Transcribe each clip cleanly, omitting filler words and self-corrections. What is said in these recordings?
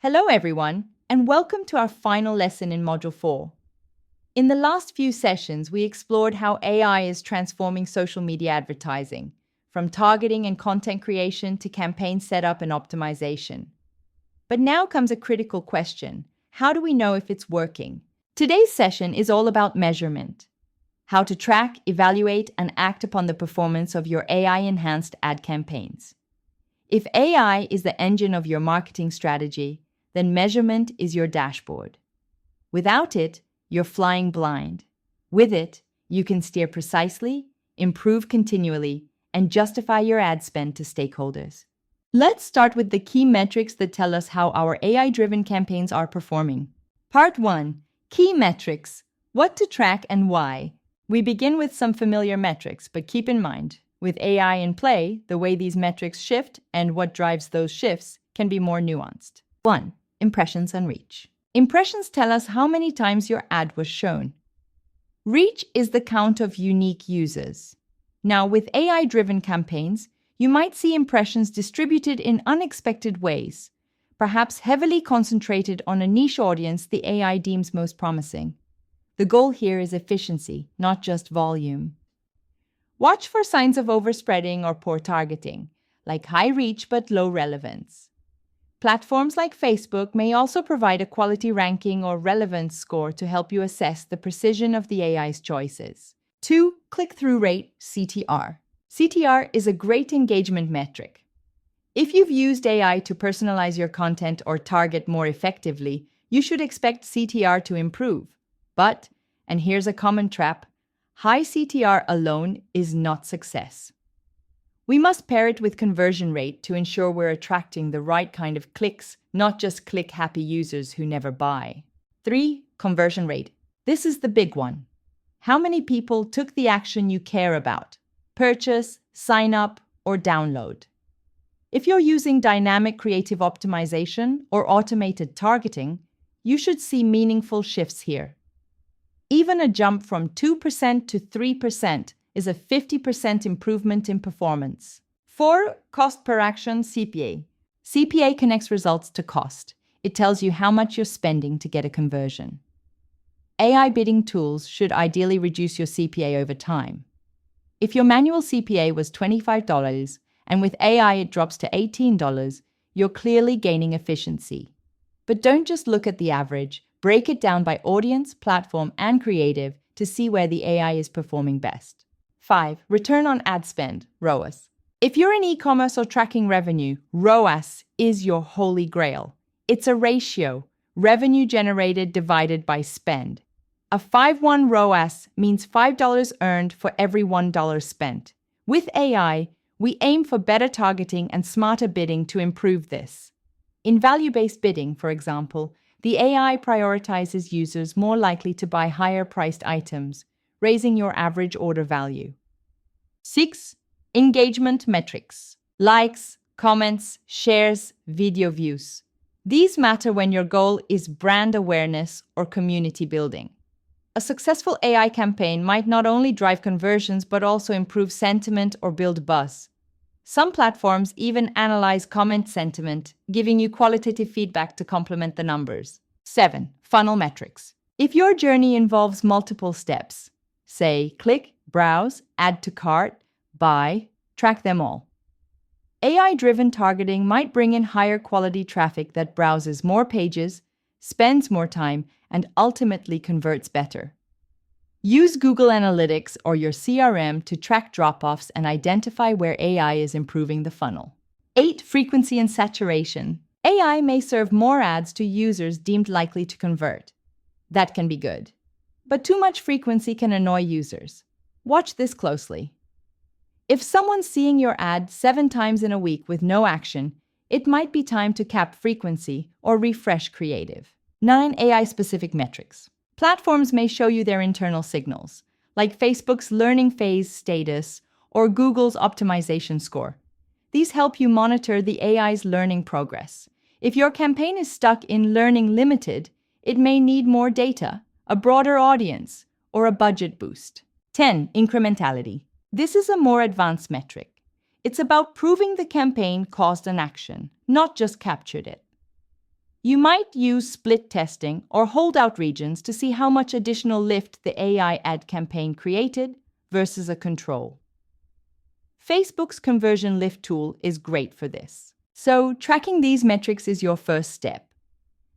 Hello everyone, and welcome to our final lesson in Module 4. In the last few sessions, we explored how AI is transforming social media advertising, from targeting and content creation to campaign setup and optimization. But now comes a critical question. How do we know if it's working? Today's session is all about measurement. How to track, evaluate, and act upon the performance of your AI-enhanced ad campaigns. If AI is the engine of your marketing strategy, then measurement is your dashboard. Without it, you're flying blind. With it, you can steer precisely, improve continually, and justify your ad spend to stakeholders. Let's start with the key metrics that tell us how our AI-driven campaigns are performing. Part 1. Key metrics. What to track and why. We begin with some familiar metrics, but keep in mind, with AI in play, the way these metrics shift and what drives those shifts can be more nuanced. 1. Impressions and reach. Impressions tell us how many times your ad was shown. Reach is the count of unique users. Now, with AI-driven campaigns, you might see impressions distributed in unexpected ways, perhaps heavily concentrated on a niche audience the AI deems most promising. The goal here is efficiency, not just volume. Watch for signs of overspreading or poor targeting, like high reach but low relevance. Platforms like Facebook may also provide a quality ranking or relevance score to help you assess the precision of the AI's choices. 2. Click-through rate, CTR. CTR is a great engagement metric. If you've used AI to personalize your content or target more effectively, you should expect CTR to improve. But, and here's a common trap, high CTR alone is not success. We must pair it with conversion rate to ensure we're attracting the right kind of clicks, not just click-happy users who never buy. 3. Conversion rate. This is the big one. How many people took the action you care about? Purchase, sign up, or download? If you're using dynamic creative optimization or automated targeting, you should see meaningful shifts here. Even a jump from 2% to 3% is a 50% improvement in performance. 4. Cost per action, CPA. CPA connects results to cost. It tells you how much you're spending to get a conversion. AI bidding tools should ideally reduce your CPA over time. If your manual CPA was $25 and with AI it drops to $18, you're clearly gaining efficiency. But don't just look at the average. Break it down by audience, platform, and creative to see where the AI is performing best. 5. Return on ad spend, ROAS. If you're in e-commerce or tracking revenue, ROAS is your holy grail. It's a ratio, revenue generated divided by spend. A 5:1 ROAS means $5 earned for every $1 spent. With AI, we aim for better targeting and smarter bidding to improve this. In value-based bidding, for example, the AI prioritizes users more likely to buy higher-priced items, raising your average order value. 6. Engagement metrics. Likes, comments, shares, video views. These matter when your goal is brand awareness or community building. A successful AI campaign might not only drive conversions but also improve sentiment or build buzz. Some platforms even analyze comment sentiment, giving you qualitative feedback to complement the numbers. 7. Funnel metrics. If your journey involves multiple steps, say click, browse, add to cart, buy, track them all. AI-driven targeting might bring in higher quality traffic that browses more pages, spends more time, and ultimately converts better. Use Google Analytics or your CRM to track drop-offs and identify where AI is improving the funnel. 8. Frequency and saturation. AI may serve more ads to users deemed likely to convert. That can be good. But too much frequency can annoy users. Watch this closely. If someone's seeing your ad 7 times in a week with no action, it might be time to cap frequency or refresh creative. 9. AI-specific metrics. Platforms may show you their internal signals, like Facebook's learning phase status or Google's optimization score. These help you monitor the AI's learning progress. If your campaign is stuck in learning limited, it may need more data, a broader audience, or a budget boost. 10. Incrementality. This is a more advanced metric. It's about proving the campaign caused an action, not just captured it. You might use split testing or holdout regions to see how much additional lift the AI ad campaign created versus a control. Facebook's conversion lift tool is great for this. So, tracking these metrics is your first step.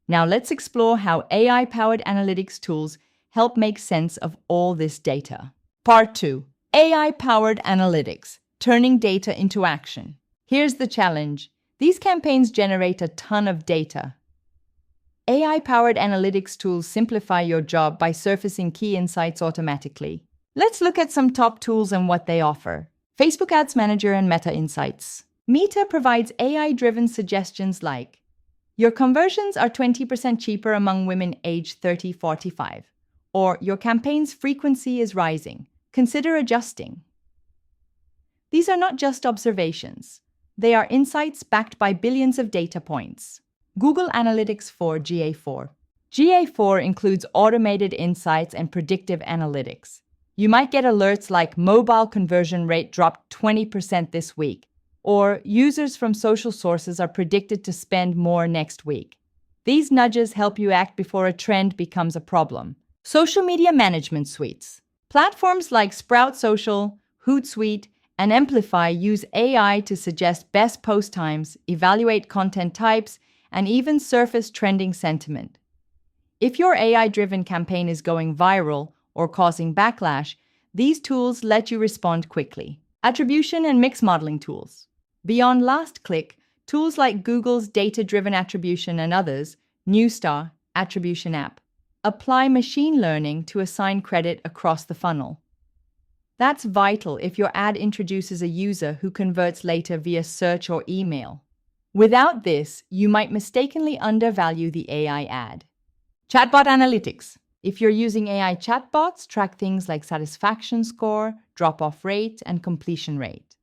Now let's explore how AI-powered analytics tools help make sense of all this data. Part 2. AI-powered analytics, turning data into action. Here's the challenge. These campaigns generate a ton of data. AI-powered analytics tools simplify your job by surfacing key insights automatically. Let's look at some top tools and what they offer. Facebook Ads Manager and Meta Insights. Meta provides AI-driven suggestions like, your conversions are 20% cheaper among women aged 30-45, or your campaign's frequency is rising. Consider adjusting. These are not just observations. They are insights backed by billions of data points. Google Analytics for GA4. GA4 includes automated insights and predictive analytics. You might get alerts like mobile conversion rate dropped 20% this week, or users from social sources are predicted to spend more next week. These nudges help you act before a trend becomes a problem. Social media management suites. Platforms like Sprout Social, Hootsuite, and Amplify use AI to suggest best post times, evaluate content types, and even surface trending sentiment. If your AI-driven campaign is going viral or causing backlash, these tools let you respond quickly. Attribution and mix modeling tools. Beyond last click, tools like Google's data-driven attribution and others, Newstar, attribution app, apply machine learning to assign credit across the funnel. That's vital if your ad introduces a user who converts later via search or email. Without this, you might mistakenly undervalue the AI ad. Chatbot analytics. If you're using AI chatbots, track things like satisfaction score, drop-off rate, and completion rate.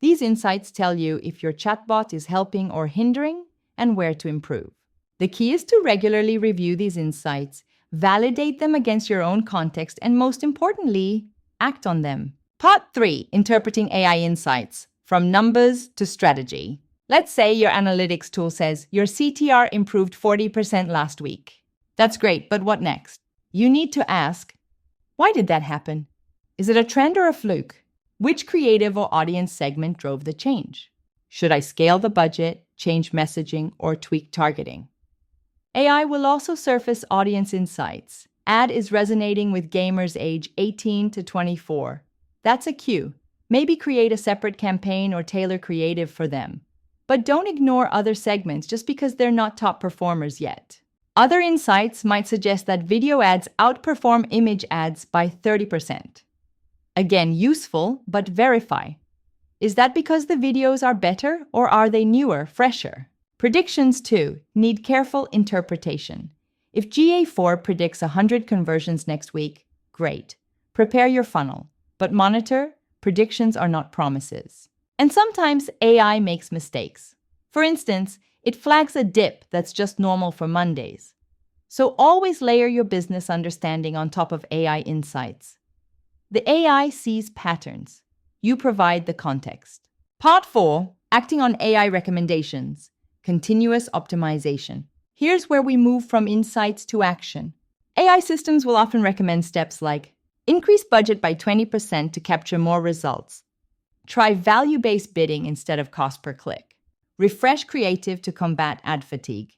These insights tell you if your chatbot is helping or hindering and where to improve. The key is to regularly review these insights, validate them against your own context, and most importantly, act on them. Part 3. Interpreting AI insights, from numbers to strategy. Let's say your analytics tool says your CTR improved 40% last week. That's great, but what next? You need to ask, why did that happen? Is it a trend or a fluke? Which creative or audience segment drove the change? Should I scale the budget, change messaging, or tweak targeting? AI will also surface audience insights. Ad is resonating with gamers age 18 to 24. That's a cue. Maybe create a separate campaign or tailor creative for them. But don't ignore other segments just because they're not top performers yet. Other insights might suggest that video ads outperform image ads by 30%. Again, useful, but verify. Is that because the videos are better or are they newer, fresher? Predictions, too, need careful interpretation. If GA4 predicts 100 conversions next week, great. Prepare your funnel, but monitor, predictions are not promises. And sometimes AI makes mistakes. For instance, it flags a dip that's just normal for Mondays. So always layer your business understanding on top of AI insights. The AI sees patterns. You provide the context. Part 4. Acting on AI recommendations. Continuous optimization. Here's where we move from insights to action. AI systems will often recommend steps like increase budget by 20% to capture more results. Try value-based bidding instead of cost per click. Refresh creative to combat ad fatigue.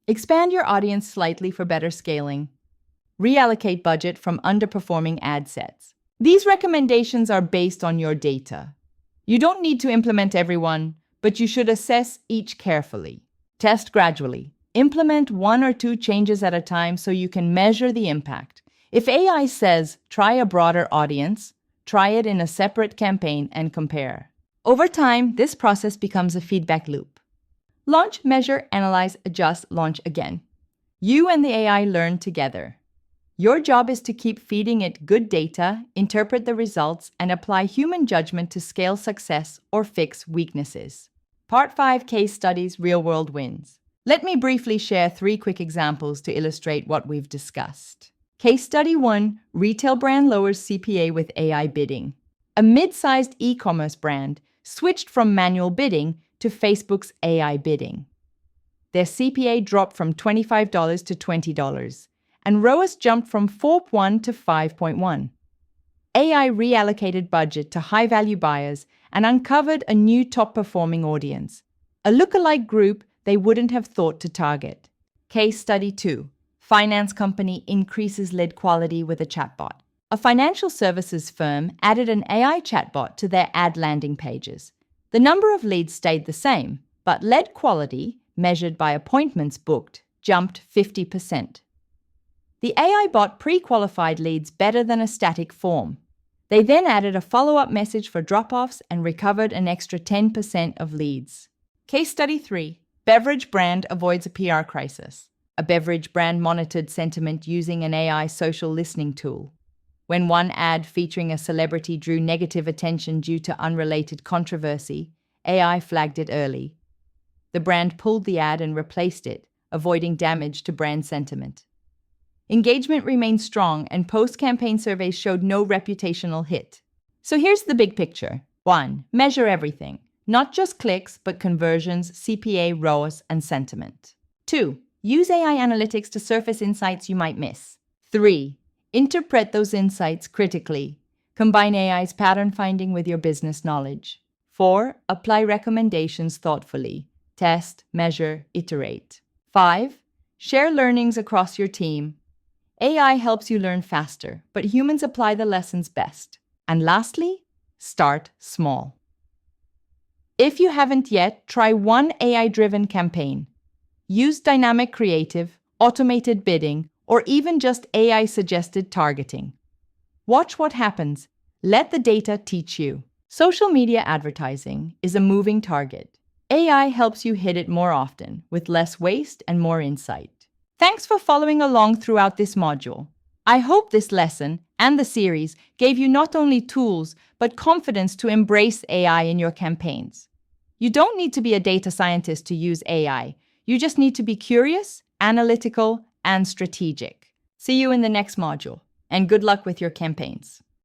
Expand your audience slightly for better scaling. Reallocate budget from underperforming ad sets. These recommendations are based on your data. You don't need to implement everyone, but you should assess each carefully. Test gradually. Implement 1 or 2 changes at a time so you can measure the impact. If AI says, try a broader audience, try it in a separate campaign and compare. Over time, this process becomes a feedback loop. Launch, measure, analyze, adjust, launch again. You and the AI learn together. Your job is to keep feeding it good data, interpret the results, and apply human judgment to scale success or fix weaknesses. Part 5. Case Studies, Real-World Wins. Let me briefly share 3 quick examples to illustrate what we've discussed. Case Study 1. Retail brand lowers CPA with AI bidding. A mid-sized e-commerce brand switched from manual bidding to Facebook's AI bidding. Their CPA dropped from $25 to $20, and ROAS jumped from 4.1 to 5.1. AI reallocated budget to high-value buyers and uncovered a new top-performing audience, a lookalike group they wouldn't have thought to target. Case study 2. Finance company increases lead quality with a chatbot. A financial services firm added an AI chatbot to their ad landing pages. The number of leads stayed the same, but lead quality, measured by appointments booked, jumped 50%. The AI bot pre-qualified leads better than a static form. They then added a follow-up message for drop-offs and recovered an extra 10% of leads. Case study 3. Beverage brand avoids a PR crisis. A beverage brand monitored sentiment using an AI social listening tool. When one ad featuring a celebrity drew negative attention due to unrelated controversy, AI flagged it early. The brand pulled the ad and replaced it, avoiding damage to brand sentiment. Engagement remained strong, and post-campaign surveys showed no reputational hit. So here's the big picture. 1. Measure everything. Not just clicks, but conversions, CPA, ROAS, and sentiment. 2. Use AI analytics to surface insights you might miss. 3. Interpret those insights critically. Combine AI's pattern finding with your business knowledge. 4. Apply recommendations thoughtfully. Test, measure, iterate. 5. Share learnings across your team. AI helps you learn faster, but humans apply the lessons best. And lastly, start small. If you haven't yet, try one AI-driven campaign. Use dynamic creative, automated bidding, or even just AI-suggested targeting. Watch what happens. Let the data teach you. Social media advertising is a moving target. AI helps you hit it more often, with less waste and more insight. Thanks for following along throughout this module. I hope this lesson and the series gave you not only tools, but confidence to embrace AI in your campaigns. You don't need to be a data scientist to use AI. You just need to be curious, analytical, and strategic. See you in the next module, and good luck with your campaigns.